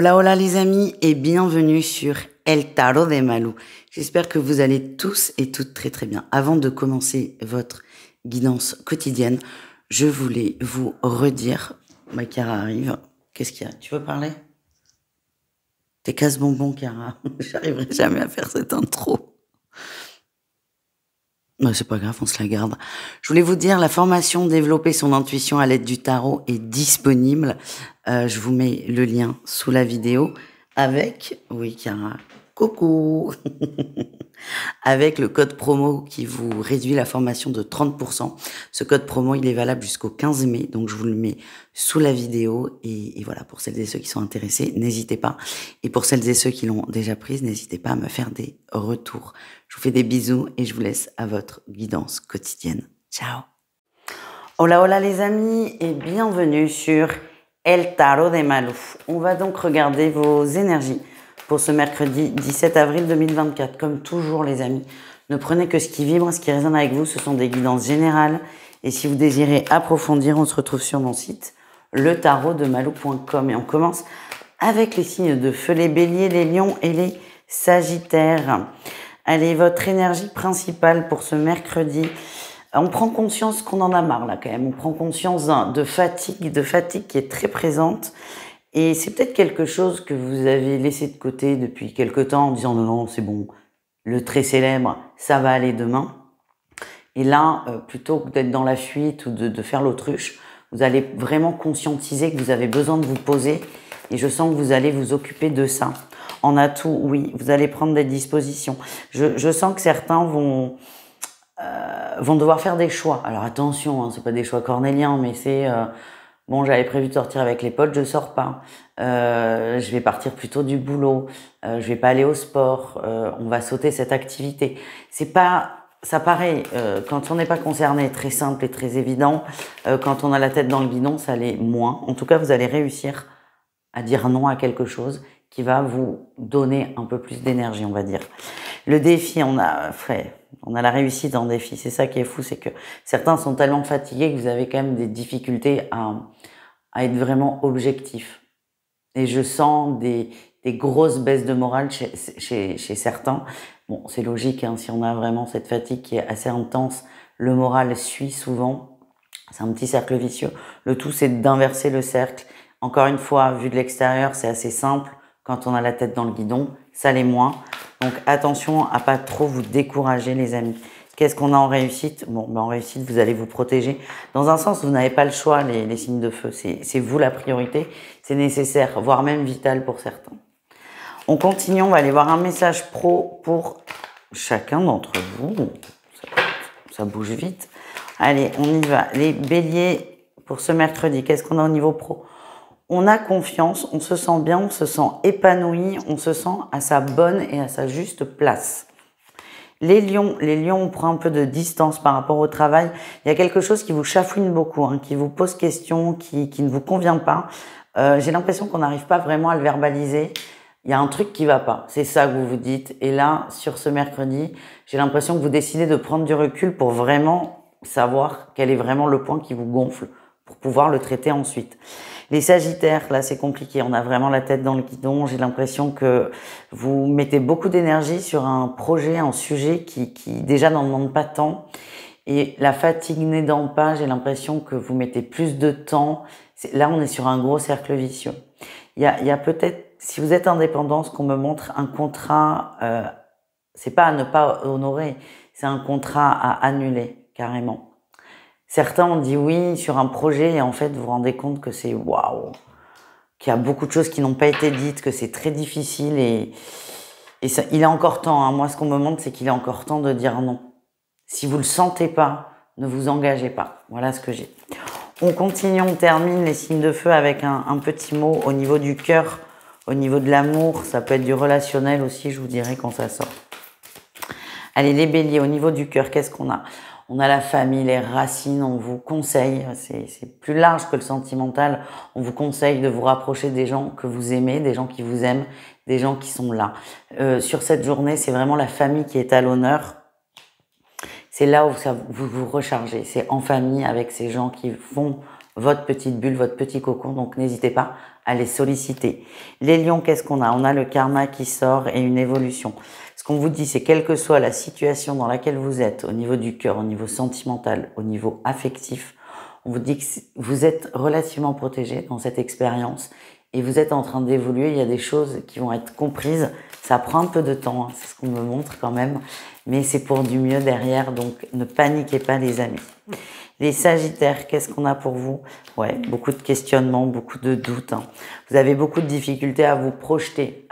Hola hola les amis et bienvenue sur El Tarot de Malou. J'espère que vous allez tous et toutes très très bien. Avant de commencer votre guidance quotidienne, je voulais vous redire, ma Chiara arrive, qu'est-ce qu'il y a? Tu veux parler? T'es casse-bonbon Chiara, j'arriverai jamais à faire cette intro. Non, c'est pas grave, on se la garde. Je voulais vous dire, la formation Développer son intuition à l'aide du tarot est disponible. Je vous mets le lien sous la vidéo avec, oui, Chiara, coucou, avec le code promo qui vous réduit la formation de 30%. Ce code promo, il est valable jusqu'au 15 mai, donc je vous le mets sous la vidéo. Et voilà, pour celles et ceux qui sont intéressés, n'hésitez pas. Et pour celles et ceux qui l'ont déjà prise, n'hésitez pas à me faire des retours. Je vous fais des bisous et je vous laisse à votre guidance quotidienne. Ciao. Hola hola les amis et bienvenue sur El Tarot de Malou. On va donc regarder vos énergies pour ce mercredi 17 avril 2024. Comme toujours les amis, ne prenez que ce qui vibre, ce qui résonne avec vous. Ce sont des guidances générales. Et si vous désirez approfondir, on se retrouve sur mon site letarotdemalou.com. Et on commence avec les signes de feu, les béliers, les lions et les sagittaires. Allez, votre énergie principale pour ce mercredi. On prend conscience qu'on en a marre là quand même. On prend conscience de fatigue qui est très présente. Et c'est peut-être quelque chose que vous avez laissé de côté depuis quelque temps en disant non, non, c'est bon, le très célèbre, ça va aller demain. Et là, plutôt que d'être dans la fuite ou de faire l'autruche, vous allez vraiment conscientiser que vous avez besoin de vous poser. Et je sens que vous allez vous occuper de ça. En atout, oui, vous allez prendre des dispositions. Je sens que certains vont devoir faire des choix. Alors attention, hein, c'est pas des choix cornéliens, mais c'est bon, j'avais prévu de sortir avec les potes, je sors pas. Je vais partir plutôt du boulot. Je vais pas aller au sport. On va sauter cette activité. C'est pas, ça paraît quand on n'est pas concerné très simple et très évident. Quand on a la tête dans le guidon, ça l'est moins. En tout cas, vous allez réussir à dire non à quelque chose qui va vous donner un peu plus d'énergie, on va dire. Le défi, on a la réussite en défi. C'est ça qui est fou, c'est que certains sont tellement fatigués que vous avez quand même des difficultés à être vraiment objectif. Et je sens des grosses baisses de morale chez certains. Bon, c'est logique, hein, si on a vraiment cette fatigue qui est assez intense, le moral suit souvent. C'est un petit cercle vicieux. Le tout, c'est d'inverser le cercle. Encore une fois, vu de l'extérieur, c'est assez simple. Quand on a la tête dans le guidon, ça l'est moins. Donc attention à pas trop vous décourager les amis. Qu'est-ce qu'on a en réussite? Bon, ben en réussite, vous allez vous protéger. Dans un sens, vous n'avez pas le choix, les signes de feu. C'est vous la priorité. C'est nécessaire, voire même vital pour certains. On continue, on va aller voir un message pro pour chacun d'entre vous. Ça bouge vite. Allez, on y va. Les béliers, pour ce mercredi, qu'est-ce qu'on a au niveau pro? On a confiance, on se sent bien, on se sent épanoui, on se sent à sa bonne et à sa juste place. Les lions, on prend un peu de distance par rapport au travail. Il y a quelque chose qui vous chafouine beaucoup, hein, qui vous pose question, qui ne vous convient pas. J'ai l'impression qu'on n'arrive pas vraiment à le verbaliser. Il y a un truc qui va pas. C'est ça que vous vous dites. Et là, sur ce mercredi, j'ai l'impression que vous décidez de prendre du recul pour vraiment savoir quel est vraiment le point qui vous gonfle pour pouvoir le traiter ensuite. Les sagittaires, là, c'est compliqué. On a vraiment la tête dans le guidon. J'ai l'impression que vous mettez beaucoup d'énergie sur un projet, un sujet qui déjà n'en demande pas tant. Et la fatigue n'aidant pas, j'ai l'impression que vous mettez plus de temps. Là, on est sur un gros cercle vicieux. Il y a peut-être, si vous êtes indépendant, ce qu'on me montre, un contrat, c'est pas à ne pas honorer, c'est un contrat à annuler, carrément. Certains ont dit oui sur un projet et en fait, vous vous rendez compte que c'est waouh, qu'il y a beaucoup de choses qui n'ont pas été dites, que c'est très difficile et ça, il est encore temps. Hein. Moi, ce qu'on me montre, c'est qu'il est encore temps de dire non. Si vous le sentez pas, ne vous engagez pas. Voilà ce que j'ai. On continue, on termine les signes de feu avec un petit mot au niveau du cœur, au niveau de l'amour. Ça peut être du relationnel aussi, je vous dirai quand ça sort. Allez, les béliers, au niveau du cœur, qu'est-ce qu'on a? On a la famille, les racines, on vous conseille, c'est plus large que le sentimental, on vous conseille de vous rapprocher des gens que vous aimez, des gens qui vous aiment, des gens qui sont là. Sur cette journée, c'est vraiment la famille qui est à l'honneur. C'est là où vous vous rechargez, c'est en famille avec ces gens qui font votre petite bulle, votre petit cocon, donc n'hésitez pas à les solliciter. Les lions, qu'est-ce qu'on a? On a le karma qui sort et une évolution. Ce qu'on vous dit, c'est quelle que soit la situation dans laquelle vous êtes, au niveau du cœur, au niveau sentimental, au niveau affectif, on vous dit que vous êtes relativement protégé dans cette expérience et vous êtes en train d'évoluer. Il y a des choses qui vont être comprises. Ça prend un peu de temps, hein, c'est ce qu'on me montre quand même, mais c'est pour du mieux derrière, donc ne paniquez pas les amis. Les Sagittaires, qu'est-ce qu'on a pour vous? Ouais, beaucoup de questionnements, beaucoup de doutes. Hein. Vous avez beaucoup de difficultés à vous projeter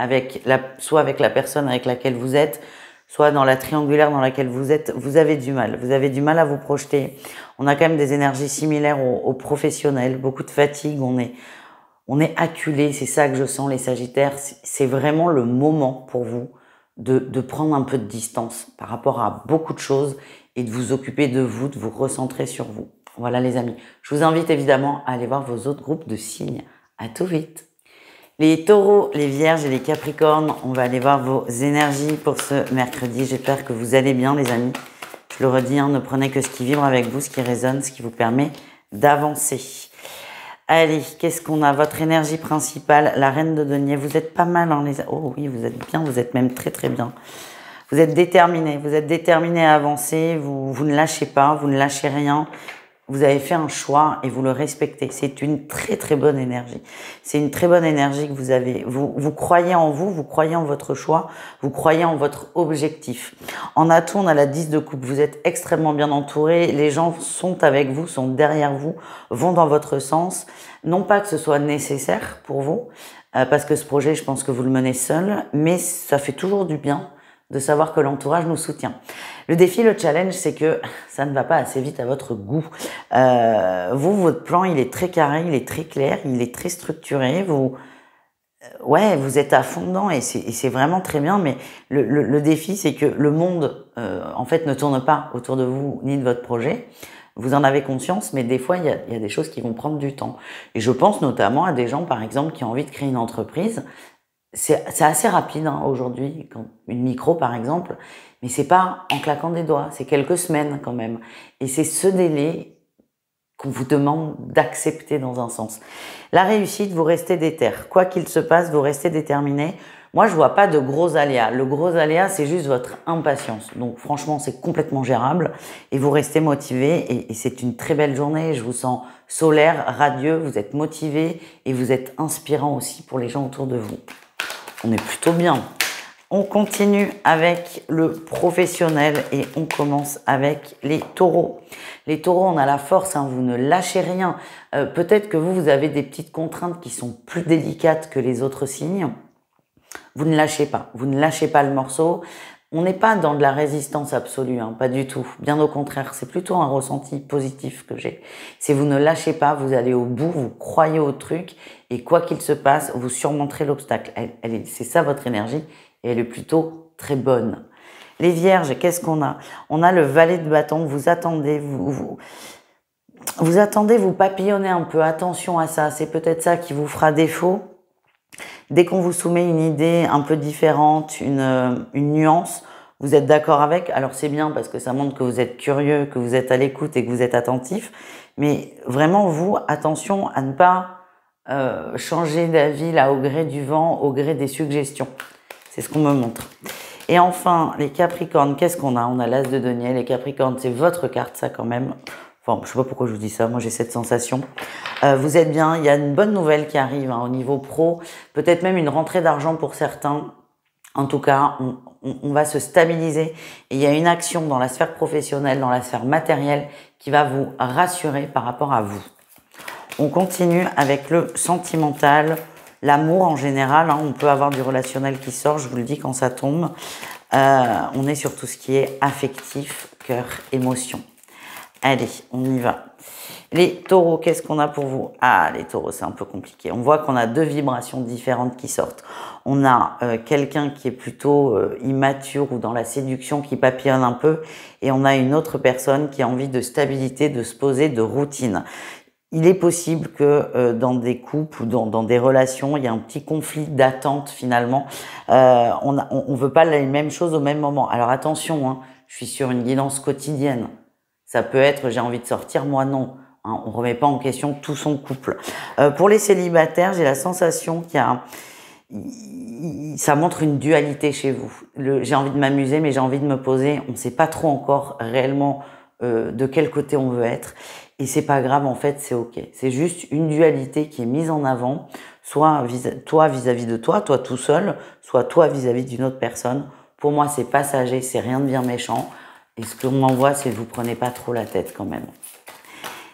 soit avec la personne avec laquelle vous êtes, soit dans la triangulaire dans laquelle vous êtes. Vous avez du mal. Vous avez du mal à vous projeter. On a quand même des énergies similaires aux professionnels, beaucoup de fatigue. On est acculé. C'est ça que je sens, les Sagittaires. C'est vraiment le moment pour vous de prendre un peu de distance par rapport à beaucoup de choses et de vous occuper de vous, de vous recentrer sur vous. Voilà les amis. Je vous invite évidemment à aller voir vos autres groupes de signes. À tout vite. Les taureaux, les vierges et les capricornes, on va aller voir vos énergies pour ce mercredi. J'espère que vous allez bien les amis. Je le redis, hein, ne prenez que ce qui vibre avec vous, ce qui résonne, ce qui vous permet d'avancer. Allez, qu'est-ce qu'on a? Votre énergie principale, la reine de denier. Vous êtes pas mal, hein, oh oui, vous êtes bien, vous êtes même très très bien. Vous êtes déterminé à avancer, vous ne lâchez pas, vous ne lâchez rien. Vous avez fait un choix et vous le respectez. C'est une très très bonne énergie. C'est une très bonne énergie que vous avez. Vous croyez en vous croyez en votre choix, vous croyez en votre objectif. En atout, on a la 10 de coupe. Vous êtes extrêmement bien entouré. Les gens sont avec vous, sont derrière vous, vont dans votre sens. Non pas que ce soit nécessaire pour vous, parce que ce projet, je pense que vous le menez seul, mais ça fait toujours du bien de savoir que l'entourage nous soutient. Le défi, le challenge, c'est que ça ne va pas assez vite à votre goût. Votre plan, il est très carré, il est très clair, il est très structuré. Vous êtes à fond dedans et c'est vraiment très bien. Mais le défi, c'est que le monde, en fait, ne tourne pas autour de vous ni de votre projet. Vous en avez conscience, mais des fois, il y a des choses qui vont prendre du temps. Et je pense notamment à des gens, par exemple, qui ont envie de créer une entreprise. C'est assez rapide hein, aujourd'hui, une micro par exemple, mais c'est pas en claquant des doigts, c'est quelques semaines quand même. Et c'est ce délai qu'on vous demande d'accepter dans un sens. La réussite, vous restez déter. Quoi qu'il se passe, vous restez déterminé. Moi, je vois pas de gros aléas. Le gros aléa, c'est juste votre impatience. Donc franchement, c'est complètement gérable et vous restez motivé et c'est une très belle journée. Je vous sens solaire, radieux, vous êtes motivé et vous êtes inspirant aussi pour les gens autour de vous. On est plutôt bien. On continue avec le professionnel et on commence avec les taureaux. Les taureaux, on a la force, hein, vous ne lâchez rien. Peut-être que vous avez des petites contraintes qui sont plus délicates que les autres signes. Vous ne lâchez pas. Vous ne lâchez pas le morceau. On n'est pas dans de la résistance absolue, hein, pas du tout. Bien au contraire, c'est plutôt un ressenti positif que j'ai. C'est vous ne lâchez pas, vous allez au bout, vous croyez au truc et quoi qu'il se passe, vous surmonterez l'obstacle. C'est ça votre énergie et elle est plutôt très bonne. Les vierges, qu'est-ce qu'on a? On a le valet de bâton, vous attendez, vous attendez, vous papillonnez un peu, attention à ça, c'est peut-être ça qui vous fera défaut. Dès qu'on vous soumet une idée un peu différente, une nuance, vous êtes d'accord avec. Alors c'est bien parce que ça montre que vous êtes curieux, que vous êtes à l'écoute et que vous êtes attentif. Mais vraiment, vous, attention à ne pas changer d'avis là au gré du vent, au gré des suggestions. C'est ce qu'on me montre. Et enfin, les Capricornes, qu'est-ce qu'on a? On a l'As de denier. Les Capricornes, c'est votre carte, ça quand même. Enfin, je sais pas pourquoi je vous dis ça, moi j'ai cette sensation. Vous êtes bien, il y a une bonne nouvelle qui arrive hein, au niveau pro, peut-être même une rentrée d'argent pour certains. En tout cas, on va se stabiliser et il y a une action dans la sphère professionnelle, dans la sphère matérielle qui va vous rassurer par rapport à vous. On continue avec le sentimental, l'amour en général. Hein, on peut avoir du relationnel qui sort, je vous le dis quand ça tombe. On est sur tout ce qui est affectif, cœur, émotion. Allez, on y va. Les taureaux, qu'est-ce qu'on a pour vous? Ah, les taureaux, c'est un peu compliqué. On voit qu'on a deux vibrations différentes qui sortent. On a quelqu'un qui est plutôt immature ou dans la séduction, qui papillonne un peu. Et on a une autre personne qui a envie de stabilité, de se poser, de routine. Il est possible que dans des couples ou dans des relations, il y a un petit conflit d'attente finalement. On veut pas les mêmes choses au même moment. Alors attention, hein, je suis sur une guidance quotidienne. Ça peut être, j'ai envie de sortir, moi non. Hein, on ne remet pas en question tout son couple. Pour les célibataires, j'ai la sensation qu'il y a... Ça montre une dualité chez vous. J'ai envie de m'amuser, mais j'ai envie de me poser. On ne sait pas trop encore réellement de quel côté on veut être. Et c'est pas grave, en fait, c'est ok. C'est juste une dualité qui est mise en avant, soit toi vis-à-vis de toi tout seul, soit toi vis-à-vis d'une autre personne. Pour moi, c'est passager, c'est rien de bien méchant. Et ce qu'on m'envoie, c'est que vous prenez pas trop la tête quand même.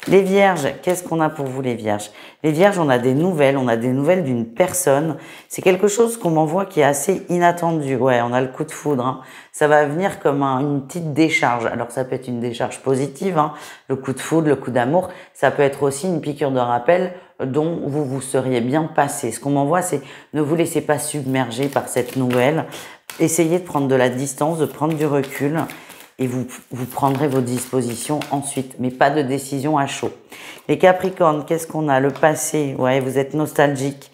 Les vierges, qu'est-ce qu'on a pour vous les vierges? Les vierges, on a des nouvelles d'une personne. C'est quelque chose qu'on m'envoie qui est assez inattendu. Ouais, on a le coup de foudre. Hein. Ça va venir comme une petite décharge. Alors ça peut être une décharge positive, hein, le coup de foudre, le coup d'amour. Ça peut être aussi une piqûre de rappel dont vous vous seriez bien passé. Ce qu'on m'envoie, c'est ne vous laissez pas submerger par cette nouvelle. Essayez de prendre de la distance, de prendre du recul. Et vous prendrez vos dispositions ensuite, mais pas de décision à chaud. Les Capricornes, qu'est-ce qu'on a? Le passé, ouais, vous êtes nostalgique.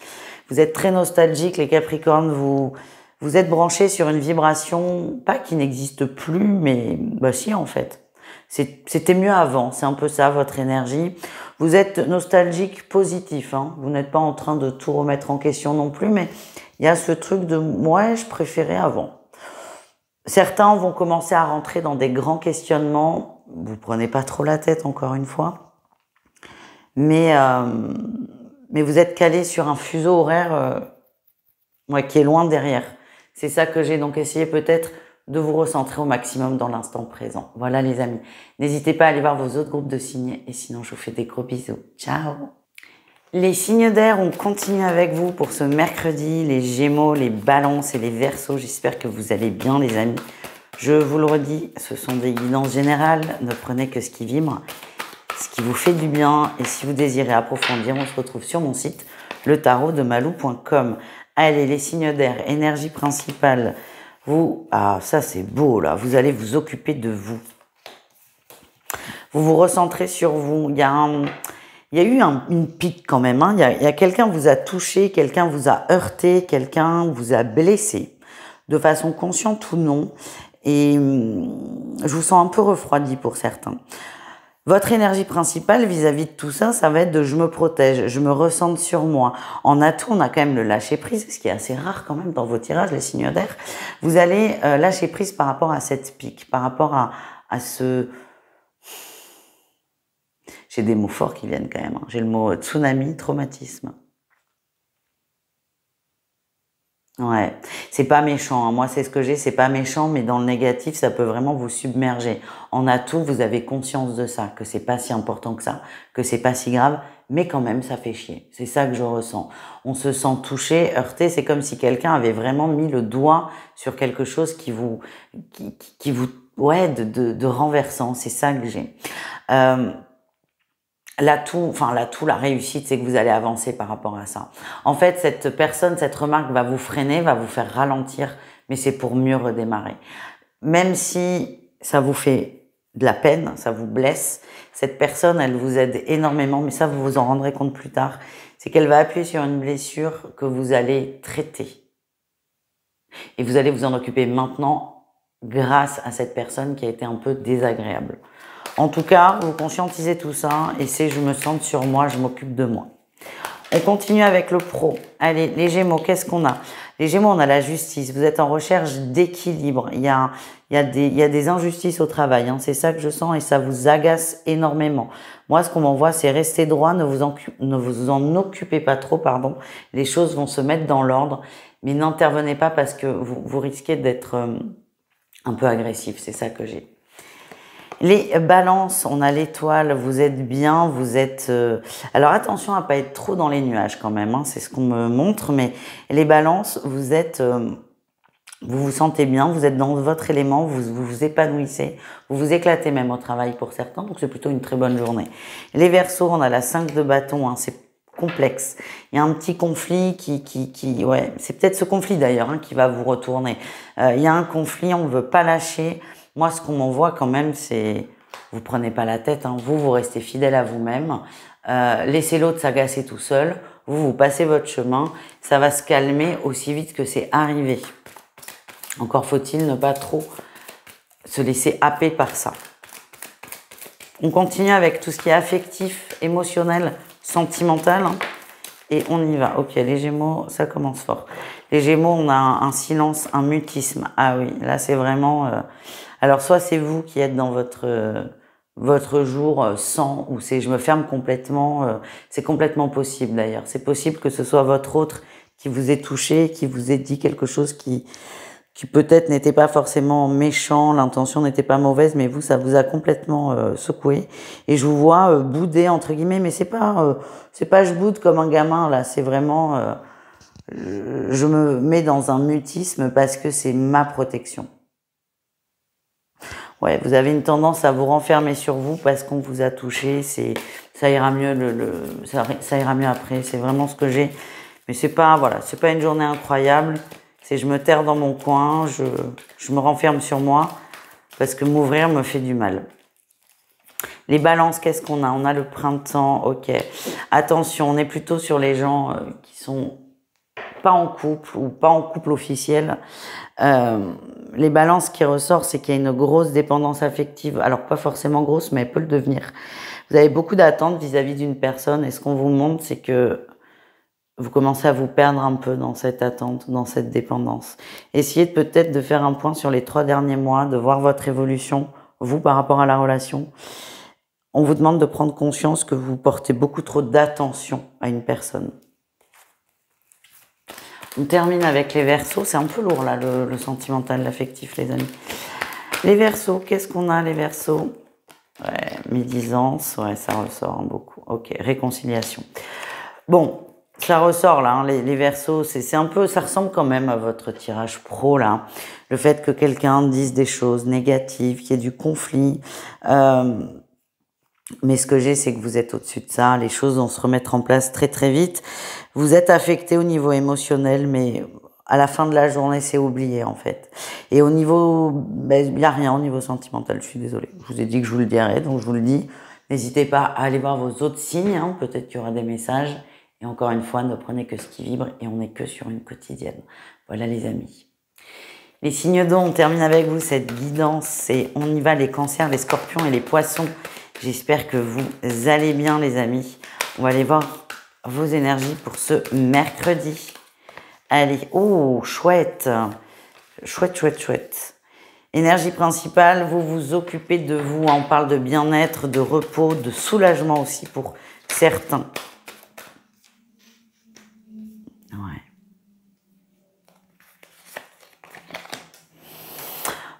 Vous êtes très nostalgique, les Capricornes, vous êtes branchés sur une vibration, pas qui n'existe plus, mais bah si en fait. C'était mieux avant, c'est un peu ça votre énergie. Vous êtes nostalgique positif, hein. Vous n'êtes pas en train de tout remettre en question non plus, mais il y a ce truc de ouais, je préférais avant. Certains vont commencer à rentrer dans des grands questionnements. Vous prenez pas trop la tête, encore une fois. Mais vous êtes calé sur un fuseau horaire qui est loin derrière. C'est ça que j'ai. Donc, essayez peut-être de vous recentrer au maximum dans l'instant présent. Voilà, les amis. N'hésitez pas à aller voir vos autres groupes de signes. Et sinon, je vous fais des gros bisous. Ciao! Les signes d'air, on continue avec vous pour ce mercredi, les Gémeaux, les Balances et les Verseaux. J'espère que vous allez bien, les amis. Je vous le redis, ce sont des guidances générales. Ne prenez que ce qui vibre, ce qui vous fait du bien. Et si vous désirez approfondir, on se retrouve sur mon site, letarotdemalou.com. Allez, les signes d'air, énergie principale. Ah, ça c'est beau là. Vous allez vous occuper de vous. Vous vous recentrez sur vous. Il y a eu une pique quand même. Hein. Il y a quelqu'un vous a touché, quelqu'un vous a heurté, quelqu'un vous a blessé, de façon consciente ou non. Et je vous sens un peu refroidi pour certains. Votre énergie principale vis-à-vis de tout ça, ça va être de je me protège, je me recentre sur moi. En atout, on a quand même le lâcher prise, ce qui est assez rare quand même dans vos tirages, les signes d'air. Vous allez lâcher prise par rapport à cette pique, par rapport à ce... J'ai des mots forts qui viennent quand même. Hein. J'ai le mot tsunami, traumatisme. Ouais, c'est pas méchant. Hein. Moi, c'est ce que j'ai, c'est pas méchant, mais dans le négatif, ça peut vraiment vous submerger. En atout, vous avez conscience de ça, que c'est pas si important que ça, que c'est pas si grave, mais quand même, ça fait chier. C'est ça que je ressens. On se sent touché, heurté. C'est comme si quelqu'un avait vraiment mis le doigt sur quelque chose qui vous, ouais, de renversant. C'est ça que j'ai. L'atout, la réussite, c'est que vous allez avancer par rapport à ça. En fait, cette personne, cette remarque va vous freiner, va vous faire ralentir, mais c'est pour mieux redémarrer. Même si ça vous fait de la peine, ça vous blesse, cette personne, elle vous aide énormément, mais ça, vous vous en rendrez compte plus tard. C'est qu'elle va appuyer sur une blessure que vous allez traiter. Et vous allez vous en occuper maintenant grâce à cette personne qui a été un peu désagréable. En tout cas, vous conscientisez tout ça et c'est je me sens sur moi, je m'occupe de moi. On continue avec le pro. Allez, les Gémeaux, qu'est-ce qu'on a? Les Gémeaux, on a la justice. Vous êtes en recherche d'équilibre. Il y a des injustices au travail. Hein. C'est ça que je sens et ça vous agace énormément. Moi, ce qu'on m'envoie, c'est rester droit, ne vous en occupez pas trop, pardon. Les choses vont se mettre dans l'ordre, mais n'intervenez pas parce que vous risquez d'être un peu agressif. C'est ça que j'ai. Les Balances, on a l'étoile, vous êtes bien, vous êtes... Alors attention à pas être trop dans les nuages quand même, hein, c'est ce qu'on me montre, mais les Balances, vous êtes... vous vous sentez bien, vous êtes dans votre élément, vous vous épanouissez, vous vous éclatez même au travail pour certains, donc c'est plutôt une très bonne journée. Les Verseaux, on a la 5 de bâton, hein, c'est complexe. Il y a un petit conflit ouais, c'est peut-être ce conflit d'ailleurs hein, qui va vous retourner. Il y a un conflit, on ne veut pas lâcher. Moi, ce qu'on m'envoie quand même, c'est vous prenez pas la tête, hein, vous restez fidèle à vous-même, laissez l'autre s'agacer tout seul, vous passez votre chemin, ça va se calmer aussi vite que c'est arrivé. Encore faut-il ne pas trop se laisser happer par ça. On continue avec tout ce qui est affectif, émotionnel, sentimental. Et on y va. Ok, les Gémeaux, ça commence fort. Les Gémeaux, on a un silence, un mutisme. Ah oui, là c'est vraiment... Alors soit c'est vous qui êtes dans votre jour sans, ou c'est je me ferme complètement. C'est complètement possible d'ailleurs. C'est possible que ce soit votre autre qui vous ait touché, qui vous ait dit quelque chose qui peut-être n'était pas forcément méchant, l'intention n'était pas mauvaise, mais vous, ça vous a complètement secoué. Et je vous vois bouder, entre guillemets, mais c'est pas je boude comme un gamin, là, c'est vraiment, je me mets dans un mutisme parce que c'est ma protection. Ouais, vous avez une tendance à vous renfermer sur vous parce qu'on vous a touché, ça ira mieux ça ira mieux après, c'est vraiment ce que j'ai. Mais c'est pas, voilà, c'est pas une journée incroyable. C'est je me terre dans mon coin, je me renferme sur moi parce que m'ouvrir me fait du mal. Les balances, qu'est-ce qu'on a? On a le printemps, ok. Attention, on est plutôt sur les gens qui sont pas en couple ou pas en couple officiel. Les balances qui ressortent, c'est qu'il y a une grosse dépendance affective. Alors pas forcément grosse, mais elle peut le devenir. Vous avez beaucoup d'attentes vis-à-vis d'une personne et ce qu'on vous montre, c'est que vous commencez à vous perdre un peu dans cette attente, dans cette dépendance. Essayez peut-être de faire un point sur les 3 derniers mois, de voir votre évolution, vous, par rapport à la relation. On vous demande de prendre conscience que vous portez beaucoup trop d'attention à une personne. On termine avec les Verseaux. C'est un peu lourd, là, le sentimental, l'affectif, les amis. Les Verseaux, qu'est-ce qu'on a, les Verseaux? Ouais, médisance, ouais, ça ressort beaucoup. Ok, réconciliation. Bon, ça ressort là, hein, les Verseaux, c'est un peu, ça ressemble quand même à votre tirage pro là. Le fait que quelqu'un dise des choses négatives, qu'il y ait du conflit. Mais ce que j'ai, c'est que vous êtes au-dessus de ça. Les choses vont se remettre en place très très vite. Vous êtes affecté au niveau émotionnel, mais à la fin de la journée, c'est oublié en fait. Et au niveau, ben, il n'y a rien au niveau sentimental. Je suis désolée. Je vous ai dit que je vous le dirais, donc je vous le dis. N'hésitez pas à aller voir vos autres signes. Hein. Peut-être qu'il y aura des messages. Et encore une fois, ne prenez que ce qui vibre et on n'est que sur une quotidienne. Voilà les amis. Les signes d'eau, on termine avec vous cette guidance. Et on y va, les cancers, les scorpions et les poissons. J'espère que vous allez bien les amis. On va aller voir vos énergies pour ce mercredi. Allez, oh, chouette. Chouette, chouette, chouette. Énergie principale, vous vous occupez de vous. On parle de bien-être, de repos, de soulagement aussi pour certains. Ouais.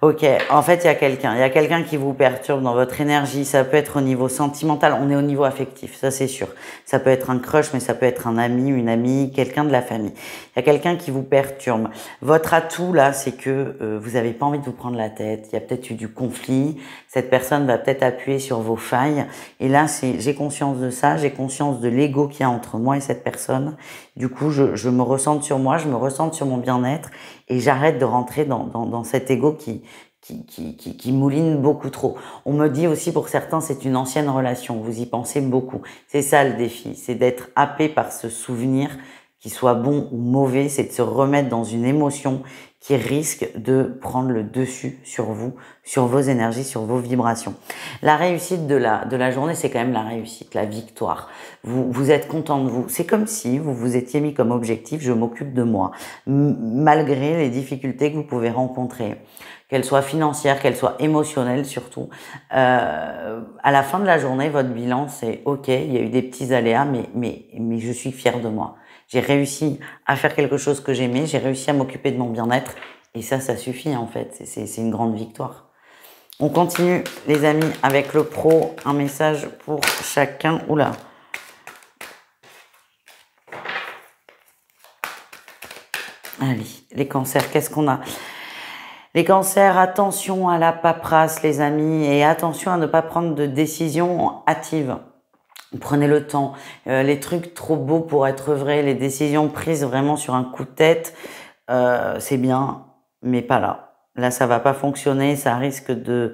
Ok, en fait, il y a quelqu'un qui vous perturbe dans votre énergie. Ça peut être au niveau sentimental, on est au niveau affectif, ça c'est sûr. Ça peut être un crush, mais ça peut être un ami, une amie, quelqu'un de la famille. Il y a quelqu'un qui vous perturbe. Votre atout là, c'est que vous n'avez pas envie de vous prendre la tête. Il y a peut-être eu du conflit. Cette personne va peut-être appuyer sur vos failles. Et là, j'ai conscience de ça, j'ai conscience de l'ego qu'il y a entre moi et cette personne. Du coup, je me ressente sur moi, je me ressente sur mon bien-être et j'arrête de rentrer dans cet ego qui mouline beaucoup trop. On me dit aussi pour certains, c'est une ancienne relation, vous y pensez beaucoup. C'est ça le défi, c'est d'être happé par ce souvenir, qu'il soit bon ou mauvais, c'est de se remettre dans une émotion qui risque de prendre le dessus sur vous, sur vos énergies, sur vos vibrations. La réussite de la journée, c'est quand même la réussite, la victoire. Vous êtes content de vous. C'est comme si vous vous étiez mis comme objectif, je m'occupe de moi, malgré les difficultés que vous pouvez rencontrer, qu'elles soient financières, qu'elles soient émotionnelles surtout. À la fin de la journée, votre bilan, c'est ok, il y a eu des petits aléas, mais je suis fière de moi. J'ai réussi à faire quelque chose que j'aimais, j'ai réussi à m'occuper de mon bien-être. Et ça suffit en fait, c'est une grande victoire. On continue les amis avec le pro, un message pour chacun. Oula. Allez, les cancers, qu'est-ce qu'on a? Les cancers, attention à la paperasse les amis et attention à ne pas prendre de décisions hâtives. Prenez le temps. Les trucs trop beaux pour être vrais, les décisions prises vraiment sur un coup de tête, c'est bien, mais pas là. Là, ça va pas fonctionner, ça risque de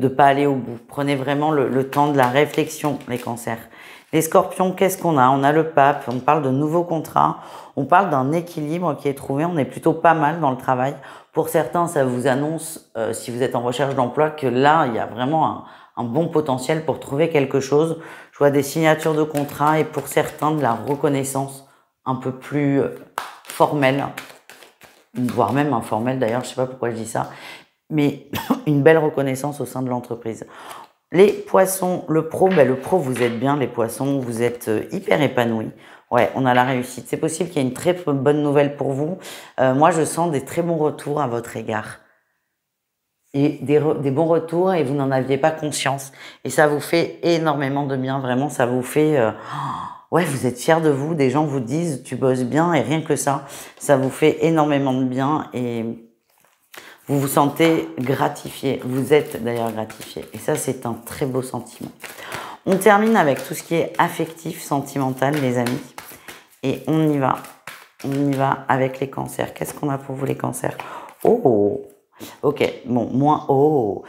pas aller au bout. Prenez vraiment le temps de la réflexion, les cancers. Les scorpions, qu'est-ce qu'on a? On a le pape, on parle de nouveaux contrats, on parle d'un équilibre qui est trouvé, on est plutôt pas mal dans le travail. Pour certains, ça vous annonce, si vous êtes en recherche d'emploi, que là, il y a vraiment un bon potentiel pour trouver quelque chose. Je vois des signatures de contrat et pour certains de la reconnaissance un peu plus formelle, voire même informelle d'ailleurs, je sais pas pourquoi je dis ça, mais une belle reconnaissance au sein de l'entreprise. Les poissons, le pro, vous êtes bien, les poissons, vous êtes hyper épanouis. Ouais, on a la réussite. C'est possible qu'il y ait une très bonne nouvelle pour vous. Moi, je sens des très bons retours à votre égard. Et des bons retours et vous n'en aviez pas conscience. Et ça vous fait énormément de bien, vraiment, ça vous fait... ouais, vous êtes fiers de vous, des gens vous disent tu bosses bien et rien que ça vous fait énormément de bien et vous vous sentez gratifié. Vous êtes d'ailleurs gratifié et ça, c'est un très beau sentiment. On termine avec tout ce qui est affectif, sentimental, les amis. Et on y va. On y va avec les cancers. Qu'est-ce qu'on a pour vous, les cancers? Oh! Ok, bon, moins oh.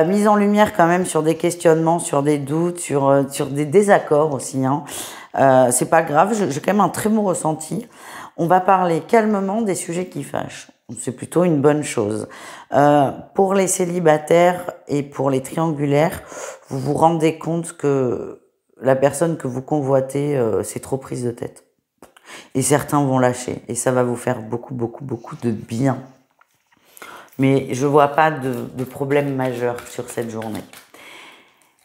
Mise en lumière quand même sur des questionnements, sur des doutes, sur des désaccords aussi. Hein. C'est pas grave, j'ai quand même un très bon ressenti. On va parler calmement des sujets qui fâchent. C'est plutôt une bonne chose. Pour les célibataires et pour les triangulaires, vous vous rendez compte que la personne que vous convoitez, c'est trop prise de tête. Et certains vont lâcher. Et ça va vous faire beaucoup, beaucoup, beaucoup de bien. Mais je vois pas de problème majeur sur cette journée.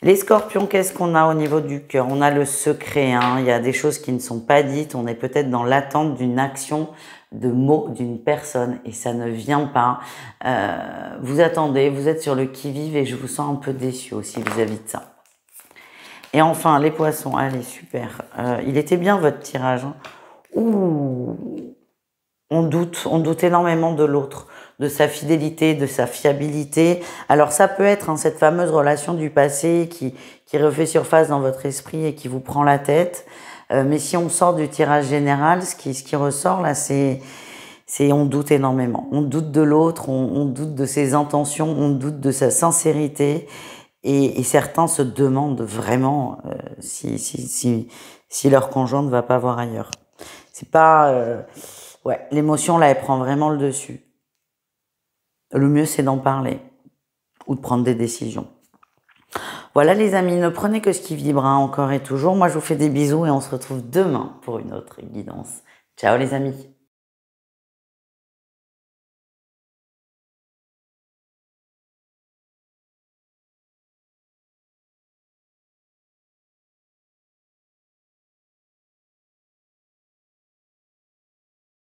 Les scorpions, qu'est-ce qu'on a au niveau du cœur? On a le secret, hein. Il y a des choses qui ne sont pas dites. On est peut-être dans l'attente d'une action, de mots d'une personne et ça ne vient pas. Vous attendez, vous êtes sur le qui-vive et je vous sens un peu déçu aussi vis-à-vis de ça. Et enfin, les poissons, allez, super. Il était bien votre tirage. Hein. Ouh, on doute énormément de l'autre, de sa fidélité, de sa fiabilité. Alors ça peut être cette fameuse relation du passé qui refait surface dans votre esprit et qui vous prend la tête. Mais si on sort du tirage général, ce qui ressort là, c'est on doute énormément. On doute de l'autre, on doute de ses intentions, on doute de sa sincérité. Et certains se demandent vraiment si leur conjoint ne va pas voir ailleurs. C'est pas... ouais, l'émotion, là, elle prend vraiment le dessus. Le mieux, c'est d'en parler ou de prendre des décisions. Voilà, les amis, ne prenez que ce qui vibre encore et toujours. Moi, je vous fais des bisous et on se retrouve demain pour une autre guidance. Ciao, les amis.